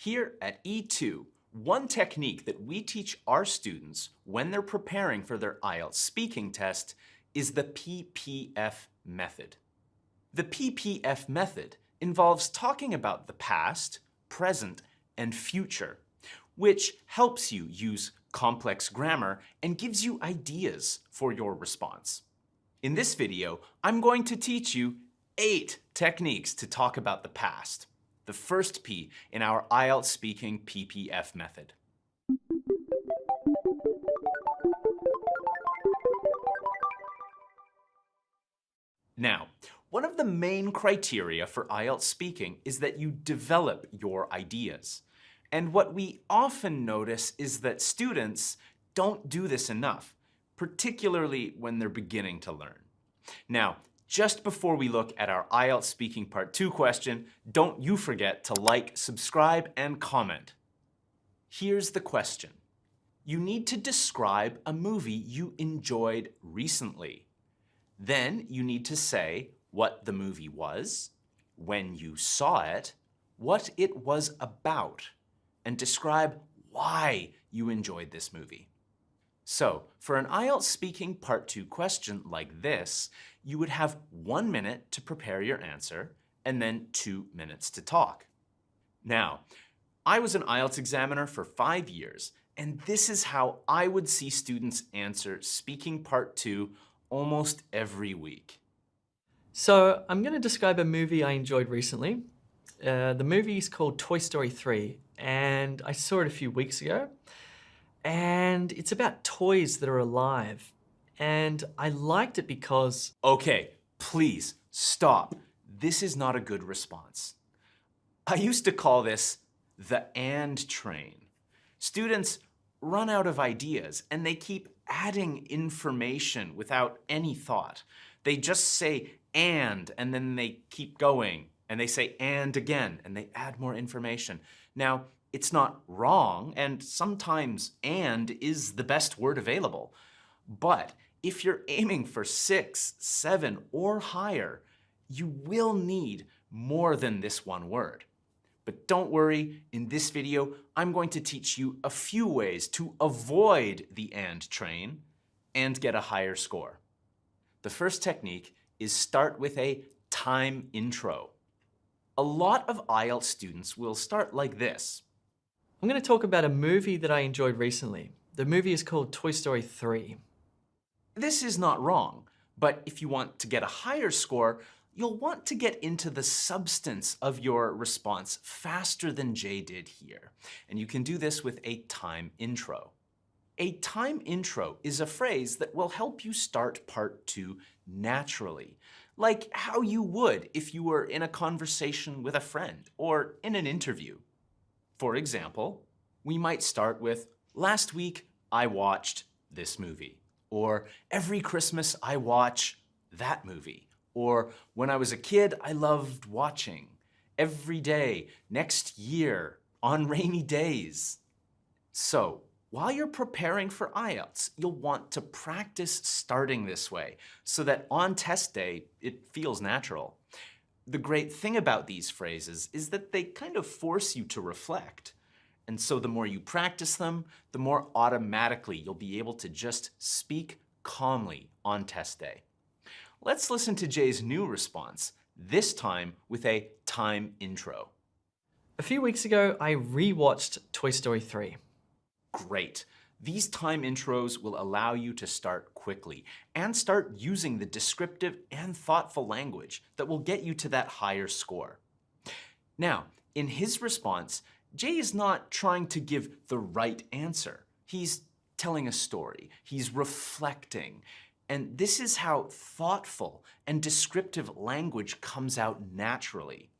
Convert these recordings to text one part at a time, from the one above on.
Here at E2, one technique that we teach our students when they're preparing for their IELTS speaking test is the PPF method. The PPF method involves talking about the past, present, and future, which helps you use complex grammar and gives you ideas for your response. In this video, I'm going to teach you 8 techniques to talk about the past, the first P in our IELTS speaking PPF method. Now, one of the main criteria for IELTS speaking is that you develop your ideas. And what we often notice is that students don't do this enough, particularly when they're beginning to learn. Now, just before we look at our IELTS speaking part 2 question, don't you forget to like, subscribe, and comment. Here's the question. You need to describe a movie you enjoyed recently. Then you need to say what the movie was, when you saw it, what it was about, and describe why you enjoyed this movie. So, for an IELTS speaking part 2 question like this, you would have 1 minute to prepare your answer and then 2 minutes to talk. Now, I was an IELTS examiner for 5 years, and this is how I would see students answer speaking part 2 almost every week. So I'm going to describe a movie I enjoyed recently. The movie is called Toy Story 3, and I saw it a few weeks ago. And it's about toys that are alive. And I liked it because... Okay, please stop. This is not a good response. I used to call this the and train. Students run out of ideas and they keep adding information without any thought. They just say and then they keep going and they say and again and they add more information. Now, it's not wrong, and sometimes and is the best word available. But if you're aiming for 6, 7, or higher, you will need more than this one word. But don't worry, in this video, I'm going to teach you a few ways to avoid the and train and get a higher score. The first technique is start with a time intro. A lot of IELTS students will start like this. I'm going to talk about a movie that I enjoyed recently. The movie is called Toy Story 3. This is not wrong, but if you want to get a higher score, you'll want to get into the substance of your response faster than Jay did here. And you can do this with a time intro. A time intro is a phrase that will help you start part 2 naturally, like how you would if you were in a conversation with a friend or in an interview. For example, we might start with, last week I watched this movie, or every Christmas I watch that movie, or when I was a kid I loved watching, every day, next year, on rainy days. So, while you're preparing for IELTS, you'll want to practice starting this way so that on test day it feels natural. The great thing about these phrases is that they kind of force you to reflect. And so the more you practice them, the more automatically you'll be able to just speak calmly on test day. Let's listen to Jay's new response, this time with a time intro. A few weeks ago, I rewatched Toy Story 3. Great. These time intros will allow you to start quickly and start using the descriptive and thoughtful language that will get you to that higher score. Now, in his response, Jay is not trying to give the right answer. He's telling a story. He's reflecting. And this is how thoughtful and descriptive language comes out naturally.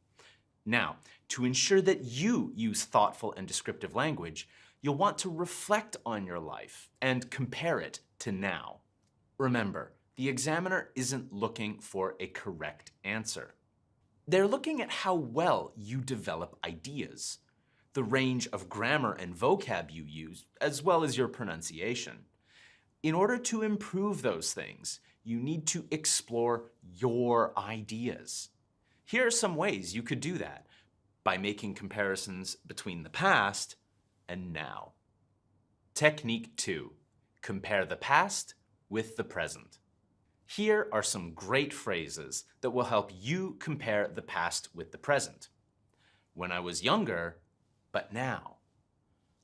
Now, to ensure that you use thoughtful and descriptive language, you'll want to reflect on your life and compare it to now. Remember, the examiner isn't looking for a correct answer. They're looking at how well you develop ideas, the range of grammar and vocab you use, as well as your pronunciation. In order to improve those things, you need to explore your ideas. Here are some ways you could do that. by making comparisons between the past and now. Technique 2. Compare the past with the present. Here are some great phrases that will help you compare the past with the present. When I was younger, but now.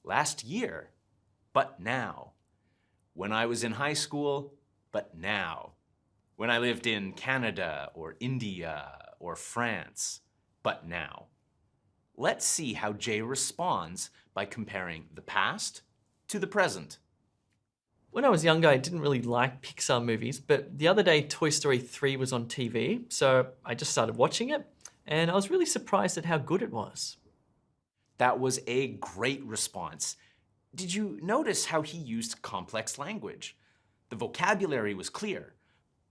Last year, but now. When I was in high school, but now. When I lived in Canada or India or France, but now. Let's see how Jay responds by comparing the past to the present. When I was younger, I didn't really like Pixar movies, but the other day Toy Story 3 was on TV, so I just started watching it, and I was really surprised at how good it was. That was a great response. Did you notice how he used complex language? The vocabulary was clear,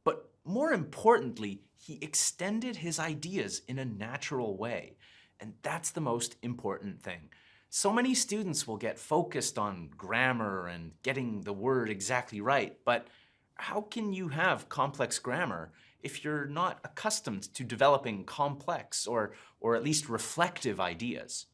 but more importantly, he extended his ideas in a natural way, and that's the most important thing. So many students will get focused on grammar and getting the word exactly right, but how can you have complex grammar if you're not accustomed to developing complex or at least reflective ideas?